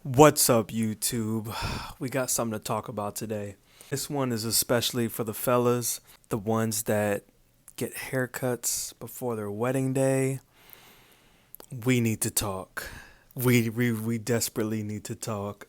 What's up, YouTube? We got something to talk about today. This one is especially for the fellas, the ones that get haircuts before their wedding day. We need to talk. We desperately need to talk.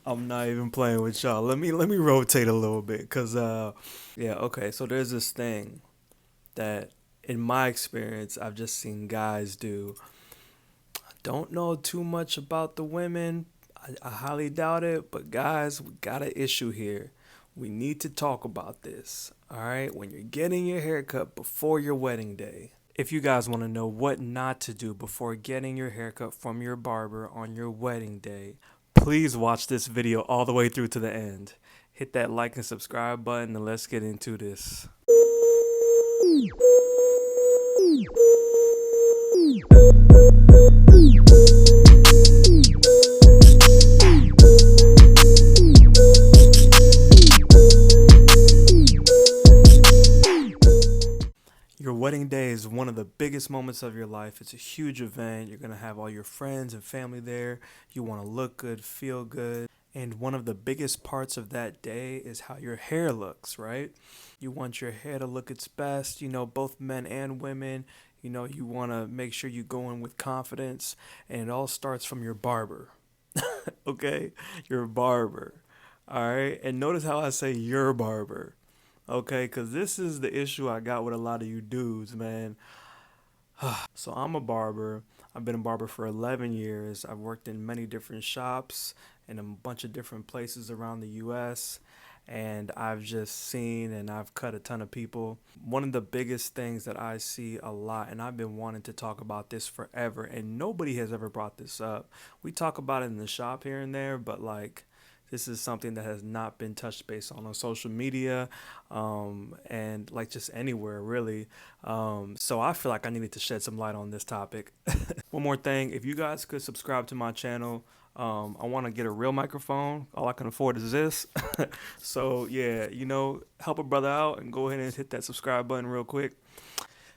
I'm not even playing with y'all. Let me rotate a little bit cuz yeah, okay. So there's this thing that in my experience I've just seen guys do. Don't know too much about the women. I highly doubt it, but guys, we got an issue here. We need to talk about this. All right, when you're getting your haircut before your wedding day. If you guys want to know what not to do before getting your haircut from your barber on your wedding day, please watch this video all the way through to the end. Hit that like and subscribe button and let's get into this. Your wedding day is one of the biggest moments of your life. It's a huge event. You're going to have all your friends and family there. You want to look good, feel good. And one of the biggest parts of that day is how your hair looks, right? You want your hair to look its best, both men and women. You want to make sure you go in with confidence. And it all starts from your barber, okay? Your barber. All right. And notice how I say your barber. Okay, because this is the issue I got with a lot of you dudes, man. So I'm a barber. I've been a barber for 11 years. I've worked in many different shops in a bunch of different places around the US. And I've just seen and I've cut a ton of people. One of the biggest things that I see a lot, and I've been wanting to talk about this forever, and nobody has ever brought this up. We talk about it in the shop here and there, but like, this is something that has not been touched base on social media, and like just anywhere really. So I feel like I needed to shed some light on this topic. One more thing, if you guys could subscribe to my channel, I want to get a real microphone. All I can afford is this. So yeah, help a brother out and go ahead and hit that subscribe button real quick.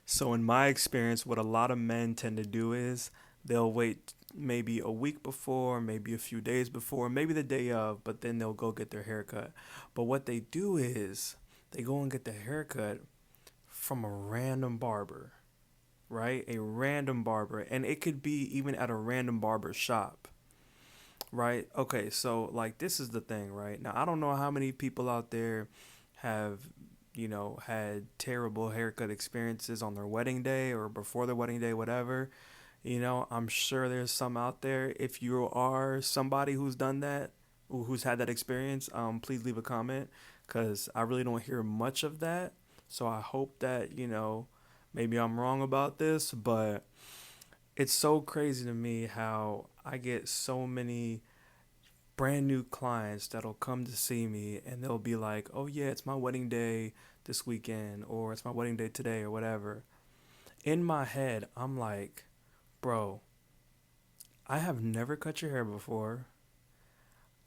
So in my experience, what a lot of men tend to do is they'll wait maybe a week before, maybe a few days before, maybe the day of, but then they'll go get their haircut. But what they do is they go and get the haircut from a random barber, right? A random barber. And it could be even at a random barber shop, right? Okay, so like this is the thing, right? Now, I don't know how many people out there have had terrible haircut experiences on their wedding day or before their wedding day, whatever. I'm sure there's some out there. If you are somebody who's done that, who's had that experience, please leave a comment because I really don't hear much of that. So I hope that, maybe I'm wrong about this, but it's so crazy to me how I get so many brand new clients that'll come to see me and they'll be like, oh, yeah, it's my wedding day this weekend or it's my wedding day today or whatever. In my head, I'm like, bro, I have never cut your hair before.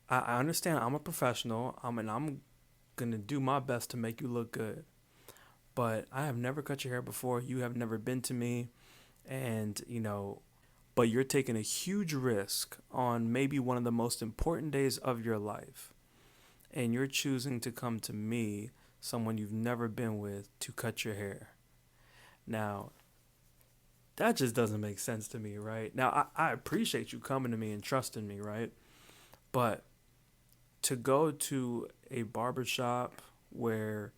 I understand I'm a professional. I'm gonna do my best to make you look good. But I have never cut your hair before. You have never been to me, and but you're taking a huge risk on maybe one of the most important days of your life, and you're choosing to come to me, someone you've never been with, to cut your hair. Now, that just doesn't make sense to me, right? Now, I appreciate you coming to me and trusting me, right? But to go to a barber shop where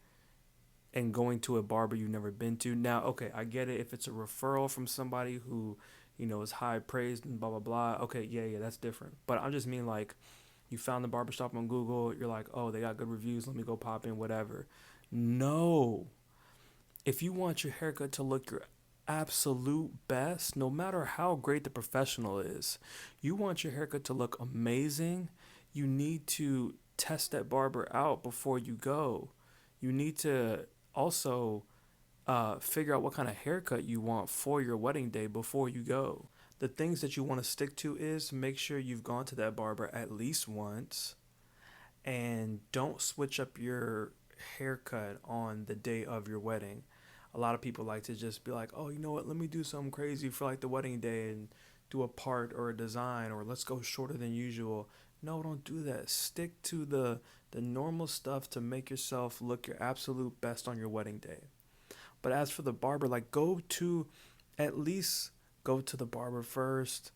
and going to a barber you've never been to. Now, okay, I get it if it's a referral from somebody who, is high praised and blah blah blah. Okay, yeah, that's different. But I just mean like you found the barbershop on Google, you're like, "Oh, they got good reviews, let me go pop in whatever." No. If you want your haircut to look your absolute best, no matter how great the professional is, you want your haircut to look amazing, you need to test that barber out before you go. You need to also figure out what kind of haircut you want for your wedding day before you go. The things that you want to stick to is make sure you've gone to that barber at least once and don't switch up your haircut on the day of your wedding. A lot of people like to just be like, oh, you know what, let me do something crazy for like the wedding day and do a part or a design, or let's go shorter than usual. No, don't do that. Stick to the normal stuff to make yourself look your absolute best on your wedding day. But as for the barber, like at least go to the barber first,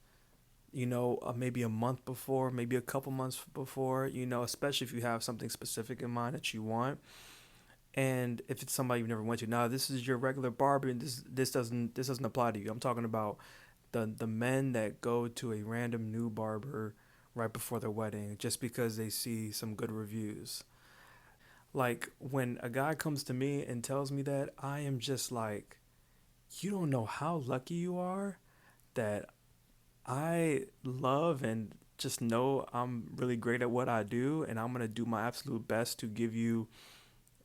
maybe a month before, maybe a couple months before, especially if you have something specific in mind that you want. And if it's somebody you've never went to, now this is your regular barber, and this doesn't apply to you. I'm talking about the men that go to a random new barber right before their wedding just because they see some good reviews. Like when a guy comes to me and tells me that, I am just like, you don't know how lucky you are that I love and just know I'm really great at what I do, and I'm going to do my absolute best to give you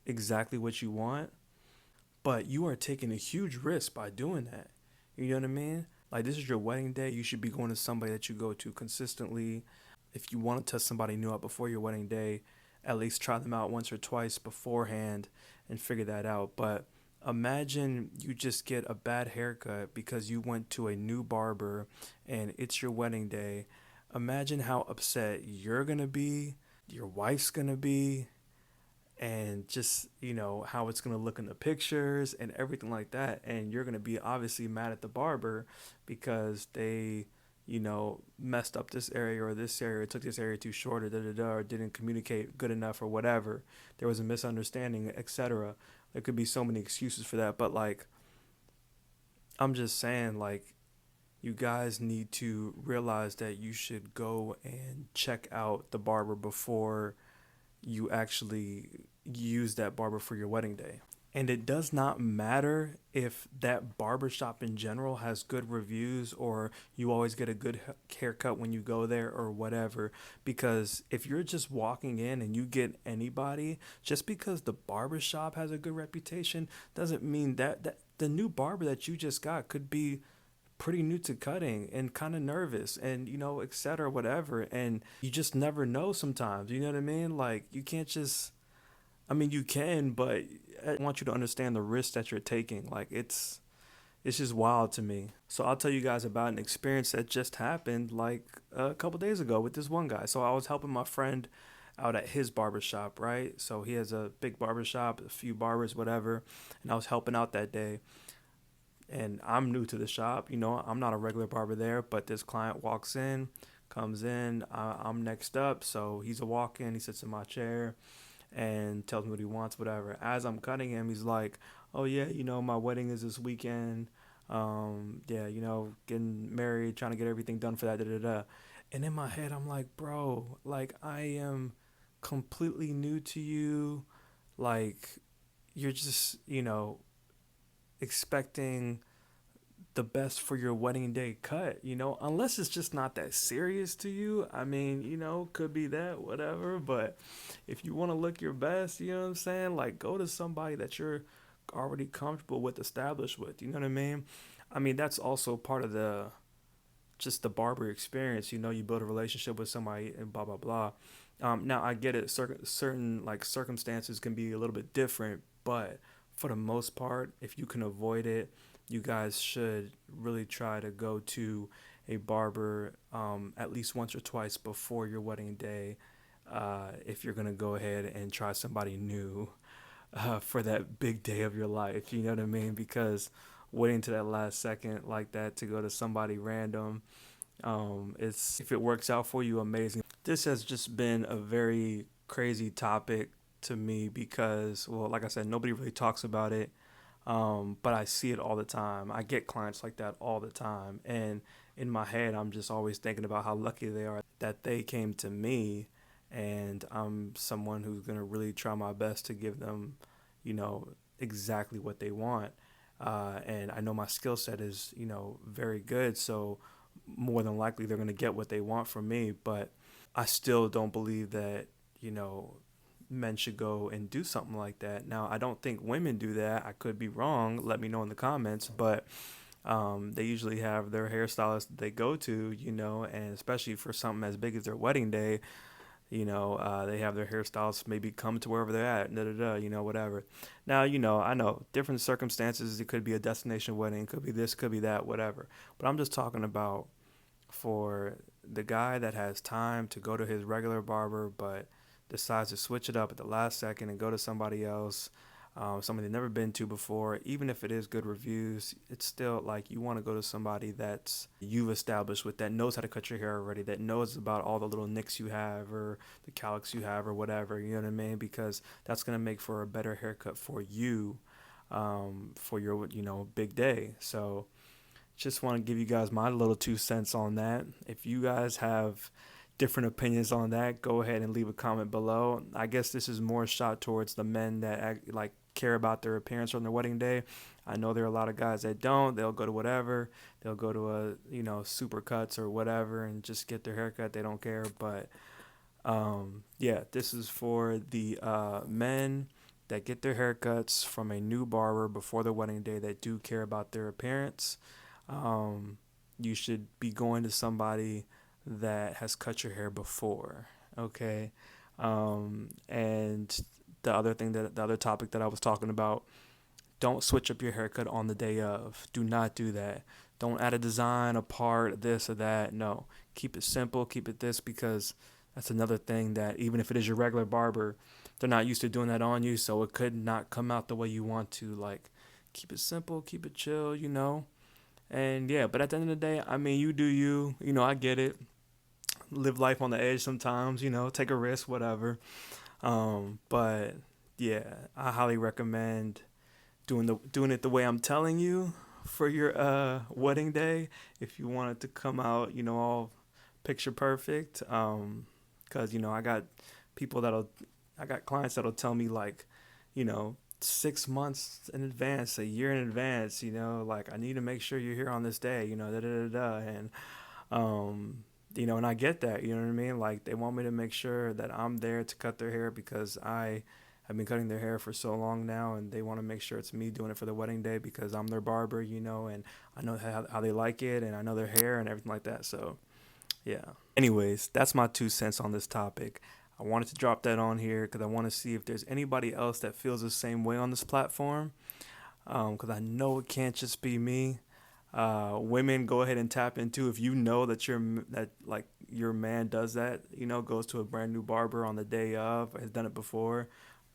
exactly what you want. But you are taking a huge risk by doing that. You know what I mean? Like, this is your wedding day. You should be going to somebody that you go to consistently. If you want to test somebody new out before your wedding day, at least try them out once or twice beforehand and figure that out. But imagine you just get a bad haircut because you went to a new barber and it's your wedding day. Imagine how upset you're going to be, your wife's going to be, and just how it's going to look in the pictures and everything like that. And you're going to be obviously mad at the barber because they messed up this area or this area, took this area too short, or da da da, or didn't communicate good enough, or whatever. There was a misunderstanding, etc. There could be so many excuses for that. But like, I'm just saying, like, you guys need to realize that you should go and check out the barber before you actually use that barber for your wedding day. And it does not matter if that barbershop in general has good reviews or you always get a good haircut when you go there or whatever. Because if you're just walking in and you get anybody, just because the barbershop has a good reputation doesn't mean that the new barber that you just got could be pretty new to cutting and kind of nervous and etc whatever, and you just never know sometimes. You know what I mean? Like, you can't just, I mean, you can, but I want you to understand the risk that you're taking. Like, it's just wild to me. So I'll tell you guys about an experience that just happened like a couple days ago with this one guy. So I was helping my friend out at his barbershop, right? So he has a big barbershop, a few barbers, whatever, and I was helping out that day. And I'm new to the shop. I'm not a regular barber there, but this client walks in, comes in. I'm next up, so he's a walk in. He sits in my chair and tells me what he wants, whatever. As I'm cutting him, he's like, "Oh yeah, my wedding is this weekend. Yeah, getting married, trying to get everything done for that, da da da." And in my head, I'm like, "Bro, like, I am completely new to you. Like, you're just, expecting the best for your wedding day cut, unless it's just not that serious to you. I mean, could be that, whatever. But if you want to look your best, you know what I'm saying? Like, go to somebody that you're already comfortable with, established with, you know what I mean? I mean, that's also part of just the barber experience. You build a relationship with somebody and blah, blah, blah. Now, I get it. Certain like circumstances can be a little bit different, but for the most part, if you can avoid it, you guys should really try to go to a barber at least once or twice before your wedding day, if you're going to go ahead and try somebody new for that big day of your life. You know what I mean? Because waiting to that last second like that to go to somebody random, it's if it works out for you, amazing. This has just been a very crazy topic to me because, well, like I said, nobody really talks about it. But I see it all the time. I get clients like that all the time. And in my head, I'm just always thinking about how lucky they are that they came to me. And I'm someone who's going to really try my best to give them, exactly what they want. And I know my skill set is, very good. So more than likely, they're going to get what they want from me. But I still don't believe that, men should go and do something like that. Now, I don't think women do that. I could be wrong. Let me know in the comments. But they usually have their hairstylist that they go to, and especially for something as big as their wedding day, they have their hairstylist maybe come to wherever they're at, da da da, whatever. Now, I know different circumstances. It could be a destination wedding, could be this, could be that, whatever. But I'm just talking about for the guy that has time to go to his regular barber but decides to switch it up at the last second and go to somebody else, somebody they've never been to before. Even if it is good reviews, it's still like you want to go to somebody that's you've established with, that knows how to cut your hair already, that knows about all the little nicks you have or the cowlicks you have or whatever, you know what I mean? Because that's going to make for a better haircut for you, for your, big day. So just want to give you guys my little 2 cents on that. If you guys have different opinions on that, go ahead and leave a comment below. I guess this is more shot towards the men that care about their appearance on their wedding day. I know there are a lot of guys that don't. They'll go to whatever. They'll go to super cuts or whatever and just get their haircut. They don't care. But yeah, this is for the men that get their haircuts from a new barber before their wedding day that do care about their appearance. You should be going to somebody that has cut your hair before, okay? And the other topic that I was talking about, don't switch up your haircut on the day of. Do not do that. Don't add a design, a part, this or that. No, keep it simple. Keep it this, because that's another thing that even if it is your regular barber, they're not used to doing that on you, so it could not come out the way you want to. Like, keep it simple, keep it chill, And yeah, but at the end of the day, I mean, you do you. I get it. Live life on the edge sometimes, take a risk, whatever. But yeah, I highly recommend doing it the way I'm telling you for your wedding day. If you want it to come out, all picture perfect. Cause I got clients that'll tell me like, 6 months in advance, a year in advance, like I need to make sure you're here on this day, da da da da, and and I get that, you know what I mean? Like they want me to make sure that I'm there to cut their hair because I have been cutting their hair for so long now, and they want to make sure it's me doing it for the wedding day because I'm their barber, and I know how they like it, and I know their hair and everything like that. So yeah. Anyways, that's my 2 cents on this topic. I wanted to drop that on here because I want to see if there's anybody else that feels the same way on this platform. Because I know it can't just be me. Women, go ahead and tap into, if you know that your man does that, goes to a brand new barber on the day of, has done it before.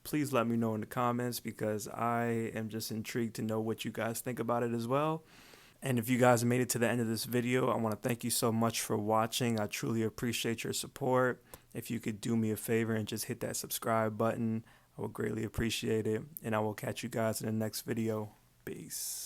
Please let me know in the comments because I am just intrigued to know what you guys think about it as well. And if you guys made it to the end of this video, I want to thank you so much for watching. I truly appreciate your support. If you could do me a favor and just hit that subscribe button, I would greatly appreciate it. And I will catch you guys in the next video. Peace.